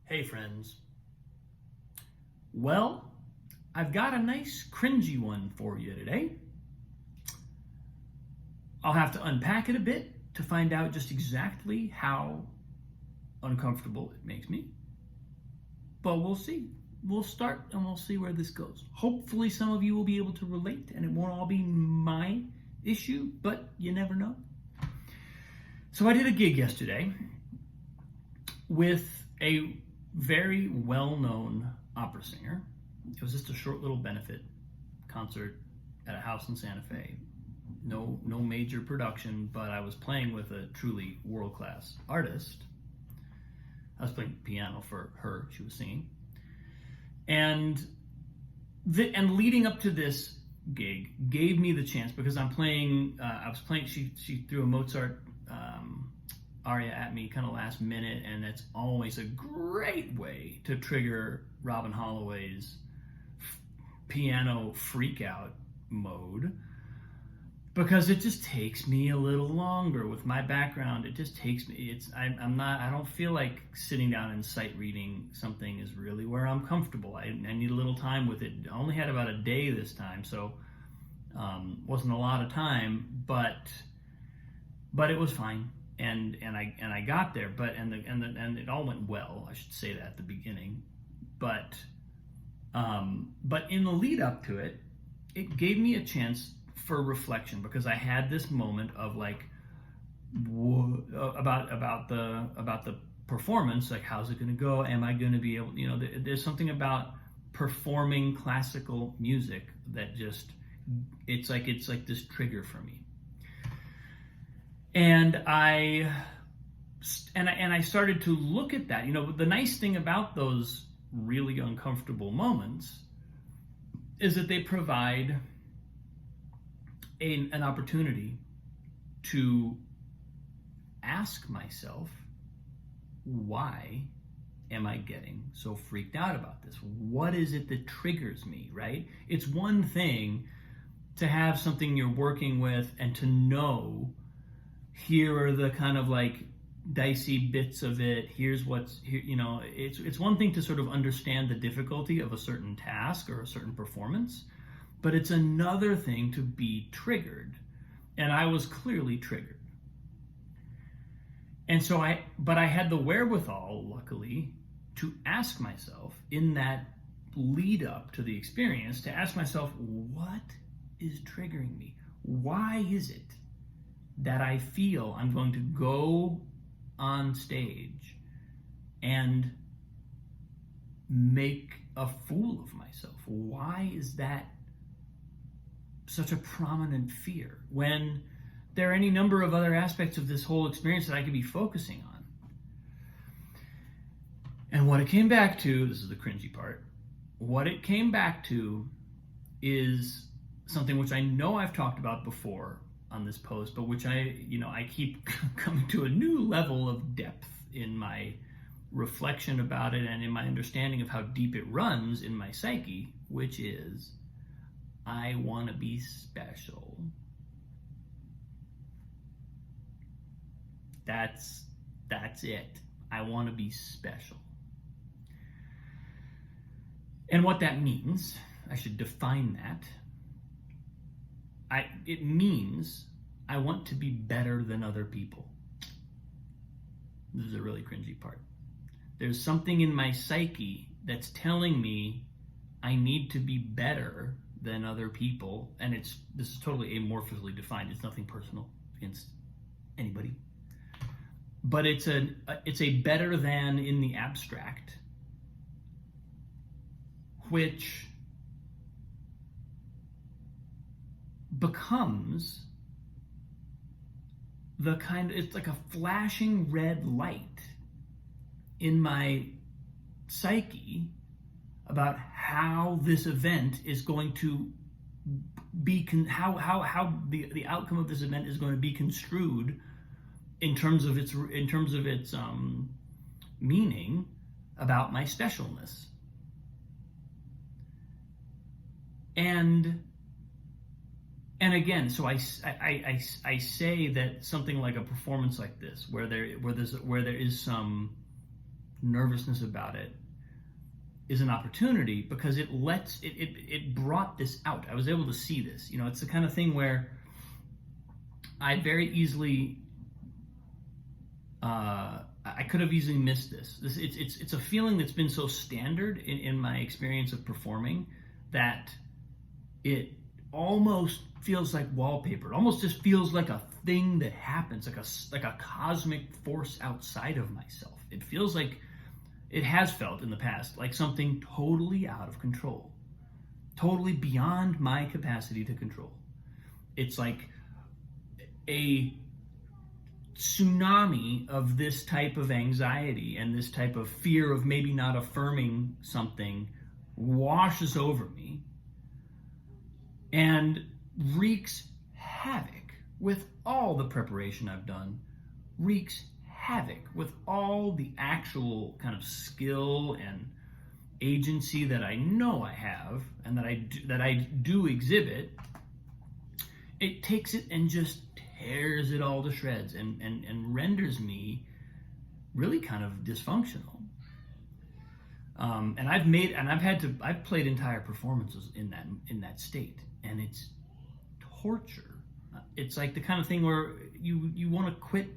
Hey friends. Well, I've got a nice cringy one for you today. I'll have to unpack it a bit to find out just exactly how uncomfortable it makes me. But we'll see. We'll start and we'll see where this goes. Hopefully some of you will be able to relate and it won't all be my issue, but you never know. So I did a gig yesterday with a very well-known opera singer. It was just a short little benefit concert at a house in Santa Fe. No major production, but I was playing with a truly world-class artist. I was playing piano for her. She was singing. And leading up to this gig gave me the chance, because I was playing, she threw a Mozart aria at me kind of last minute, and it's always a great way to trigger Robin Holloway's piano freak out mode, because it just takes me a little longer with my background. It just takes me, I don't feel like sitting down and sight reading something is really where I'm comfortable. I need a little time with it. I only had about a day this time, so wasn't a lot of time, but it was fine. And I got there, and it all went well. I should say that at the beginning, but in the lead up to it, it gave me a chance for reflection, because I had this moment of like, about the performance. Like, how's it going to go? Am I going to be able? There's something about performing classical music that just it's like this trigger for me. And I started to look at that. The nice thing about those really uncomfortable moments is that they provide an opportunity to ask myself, why am I getting so freaked out about this? What is it that triggers me, right? It's one thing to have something you're working with and to know, here are the kind of like dicey bits of it. Here's what's here. It's one thing to sort of understand the difficulty of a certain task or a certain performance, but it's another thing to be triggered. And I was clearly triggered. And so I had the wherewithal, luckily, to ask myself in that lead up to the experience, to ask myself, what is triggering me? Why is it that I feel I'm going to go on stage and make a fool of myself? Why is that such a prominent fear, when there are any number of other aspects of this whole experience that I could be focusing on? And what it came back to, this is the cringy part, what it came back to is something which I know I've talked about before on this post, but which I keep coming to a new level of depth in my reflection about it and in my understanding of how deep it runs in my psyche, which is, I want to be special. That's it. I want to be special. And what that means, I should define that. It means I want to be better than other people. This is a really cringy part. There's something in my psyche that's telling me I need to be better than other people, and this is totally amorphously defined. It's nothing personal against anybody, but it's a better than in the abstract, which becomes it's like a flashing red light in my psyche about how this event is going to be, how the outcome of this event is going to be construed in terms of its meaning about my specialness. And again, so I say that something like a performance like this, where there is some nervousness about it is an opportunity, because it brought this out. I was able to see this. It's the kind of thing where I very easily, I could have easily missed this. It's a feeling that's been so standard in my experience of performing that it almost feels like wallpaper. It almost just feels like a thing that happens, like a cosmic force outside of myself. It feels like, it has felt in the past, like something totally out of control, totally beyond my capacity to control. It's like a tsunami of this type of anxiety and this type of fear of maybe not affirming something washes over me and wreaks havoc with all the preparation I've done, wreaks havoc with all the actual kind of skill and agency that I know I have and that I do exhibit. It takes it and just tears it all to shreds and renders me really kind of dysfunctional. And I've played entire performances in that state, and it's torture. It's like the kind of thing where you want to quit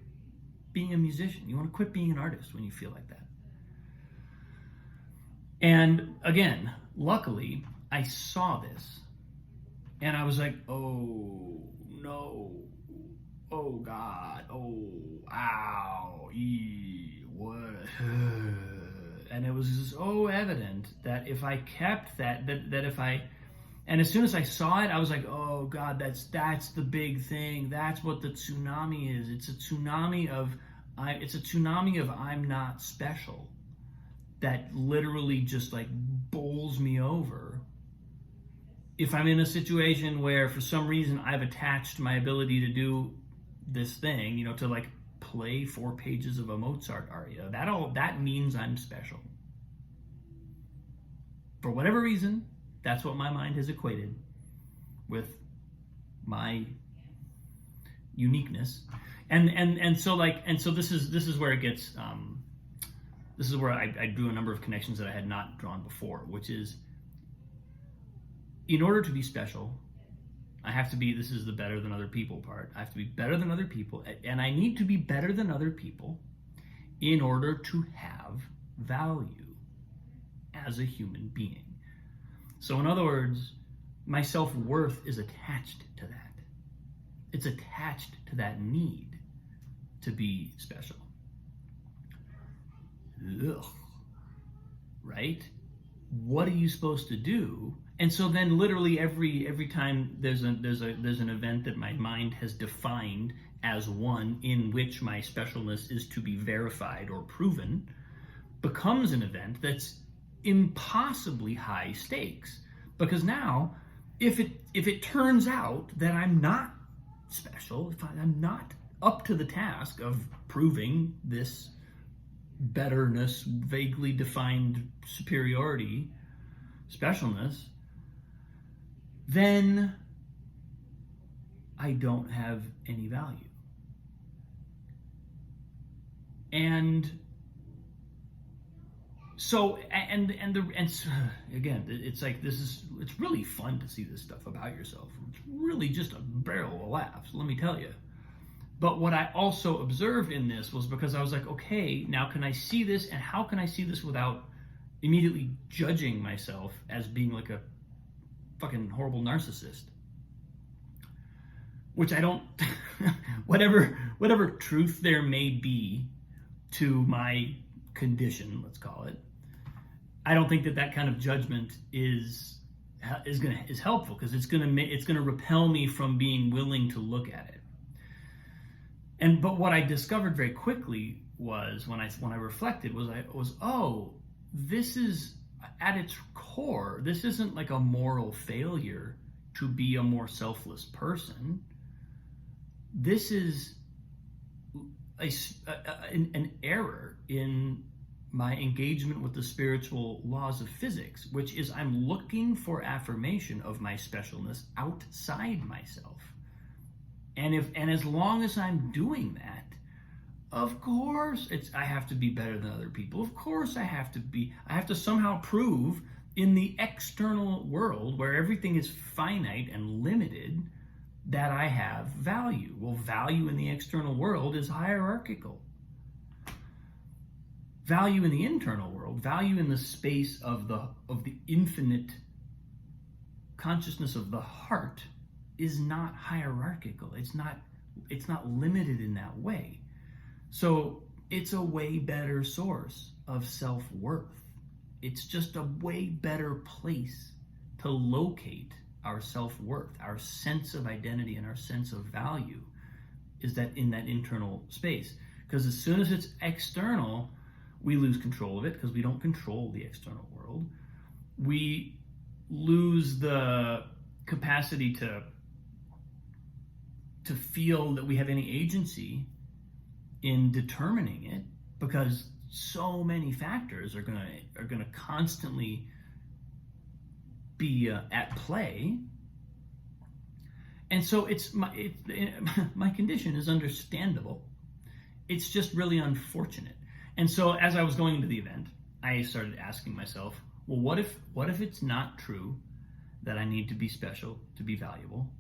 being a musician. You want to quit being an artist when you feel like that. And again, luckily, I saw this, and I was like, oh no, oh God, oh, ow, what? And it was so evident that if I kept that if I, and as soon as I saw it, I was like, oh God, that's the big thing. That's what the tsunami is. It's a tsunami of I'm not special. That literally just like bowls me over. If I'm in a situation where for some reason I've attached my ability to do this thing, to like play 4 pages of a Mozart aria, that means I'm special. For whatever reason, that's what my mind has equated with my uniqueness. And so this is where it gets this is where I drew a number of connections that I had not drawn before, which is, in order to be special, I have to be, this is the better than other people part, I have to be better than other people, and I need to be better than other people in order to have value as a human being. So in other words, my self-worth is attached to that. It's attached to that need to be special. Ugh. Right? What are you supposed to do? And so then literally every time there's an event that my mind has defined as one in which my specialness is to be verified or proven, becomes an event that's impossibly high stakes. Because now, if it turns out that I'm not special, if I'm not up to the task of proving this betterness, vaguely defined superiority, specialness, then I don't have any value. And so, again, it's like it's really fun to see this stuff about yourself. It's really just a barrel of laughs, let me tell you. But what I also observed in this was, because I was like, okay, now can I see this, and how can I see this without immediately judging myself as being like a fucking horrible narcissist? Which I don't, whatever truth there may be to my condition, let's call it, I don't think that kind of judgment is helpful, because it's gonna repel me from being willing to look at it. But what I discovered very quickly was, when I reflected, was this is, at its core, this isn't like a moral failure to be a more selfless person. This is an error in my engagement with the spiritual laws of physics, which is I'm looking for affirmation of my specialness outside myself. And as long as I'm doing that, Of course, I have to be better than other people. Of course, I have to somehow prove in the external world where everything is finite and limited that I have value. Well, value in the external world is hierarchical. Value in the internal world, value in the space of the infinite consciousness of the heart is not hierarchical. It's not limited in that way. So it's a way better source of self-worth. It's just a way better place to locate our self-worth, our sense of identity and our sense of value is that in that internal space. Because as soon as it's external, we lose control of it because we don't control the external world. We lose the capacity to feel that we have any agency in determining it because so many factors are gonna constantly be at play. And so my condition is understandable. It's just really unfortunate. And so as I was going into the event, I started asking myself, well, what if it's not true that I need to be special to be valuable?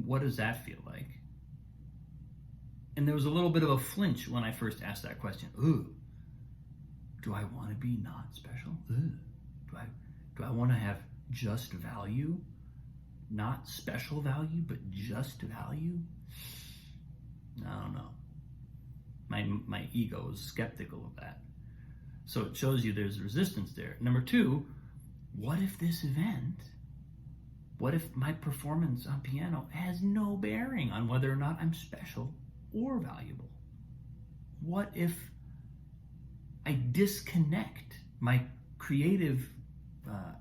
What does that feel like? And there was a little bit of a flinch when I first asked that question. Ooh, do I want to be not special? Do I want to have just value? Not special value, but just value? I don't know. My ego is skeptical of that. So it shows you there's resistance there. Number two, what if this event, what if my performance on piano has no bearing on whether or not I'm special or valuable? What if I disconnect my creative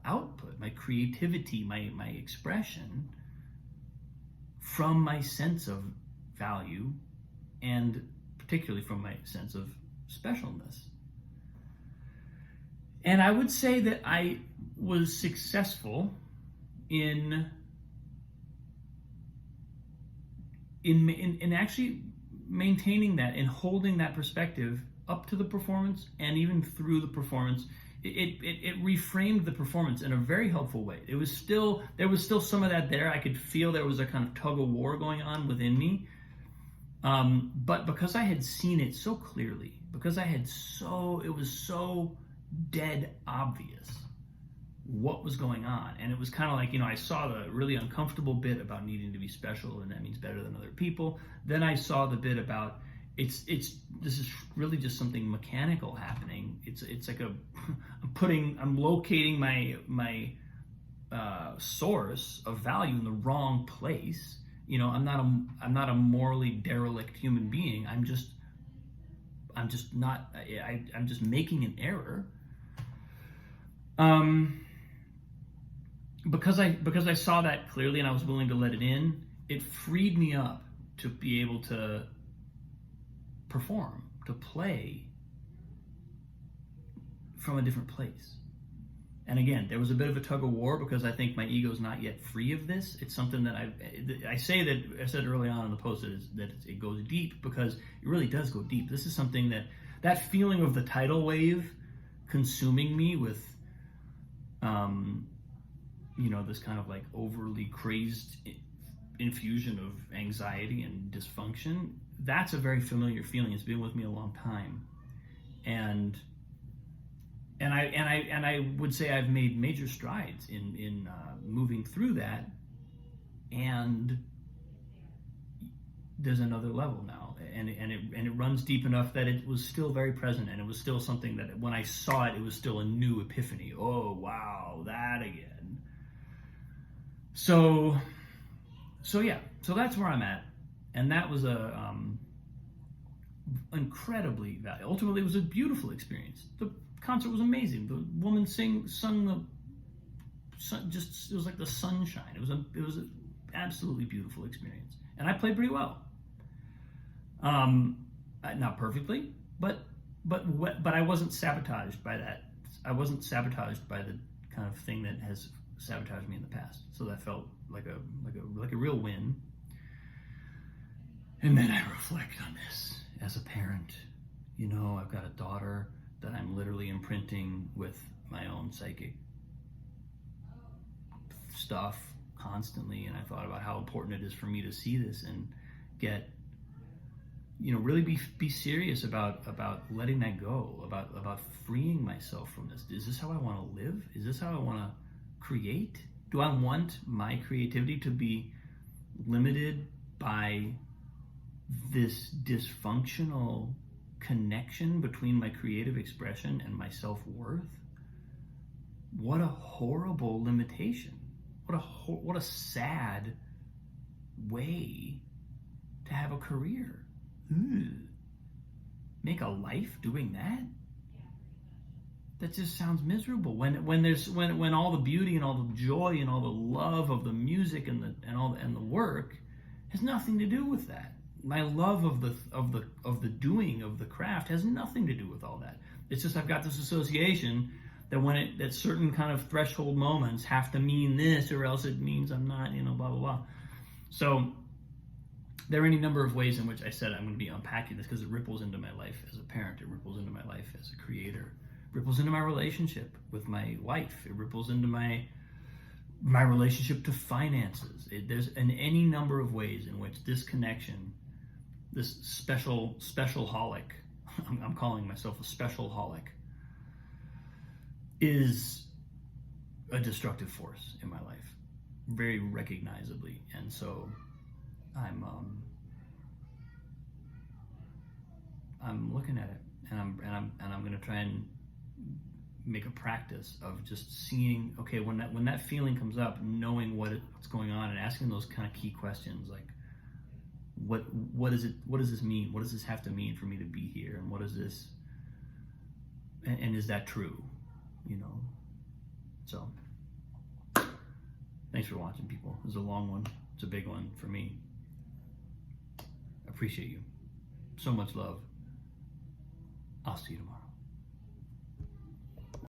output, my creativity, my expression from my sense of value and particularly from my sense of specialness? And I would say that I was successful in actually maintaining that and holding that perspective up to the performance and even through the performance. It reframed the performance in a very helpful way. There was still some of that there. I could feel there was a kind of tug of war going on within me. But because I had seen it so clearly, because it was so dead obvious what was going on. And it was kind of like, I saw the really uncomfortable bit about needing to be special and that means better than other people. Then I saw the bit about this is really just something mechanical happening. It's like I'm locating my source of value in the wrong place. I'm not a morally derelict human being. I'm just making an error. Because I saw that clearly and I was willing to let it in, it freed me up to be able to perform, to play from a different place. And again, there was a bit of a tug of war because I think my ego's not yet free of this. It's something that I said early on in the post that it goes deep because it really does go deep. This is something that feeling of the tidal wave consuming me with, this kind of like overly crazed infusion of anxiety and dysfunction. That's a very familiar feeling. It's been with me a long time, and I would say I've made major strides in moving through that, and there's another level now, and it runs deep enough that it was still very present, and it was still something that when I saw it, it was still a new epiphany. Oh wow, that again. So that's where I'm at, and that was incredibly valuable. Ultimately, it was a beautiful experience. The concert was amazing. The woman sung the sun, it was like the sunshine. It was an absolutely beautiful experience, and I played pretty well. Not perfectly, but I wasn't sabotaged by that. I wasn't sabotaged by the kind of thing that has sabotaged me in the past. So that felt like a real win. And then I reflect on this as a parent. You know, I've got a daughter that I'm literally imprinting with my own psychic stuff constantly, and I thought about how important it is for me to see this and get, you know, really be serious about letting that go, about freeing myself from this. Is this how I want to live? Is this how I want to create? Do I want my creativity to be limited by this dysfunctional connection between my creative expression and my self-worth? What a horrible limitation. What a sad way to have a career. Make a life doing that? That just sounds miserable. When all the beauty and all the joy and all the love of the music and the work has nothing to do with that. My love of the doing of the craft has nothing to do with all that. It's just I've got this association that that certain kind of threshold moments have to mean this, or else it means I'm not, you know, blah blah blah. So there are any number of ways in which I said I'm going to be unpacking this, because it ripples into my life as a parent, it ripples into my life as a creator, it ripples into my relationship with my wife, it ripples into my relationship to finances. There's any number of ways in which this connection, this special-holic, I'm calling myself a special-holic, is a destructive force in my life, very recognizably. And so I'm looking at it, and I'm going to try and make a practice of just seeing, okay, when that feeling comes up, knowing what's going on and asking those kind of key questions, like what does this mean? What does this have to mean for me to be here? And what is this? And is that true? You know? So thanks for watching, people. It was a long one. It's a big one for me. I appreciate you. So much love. I'll see you tomorrow.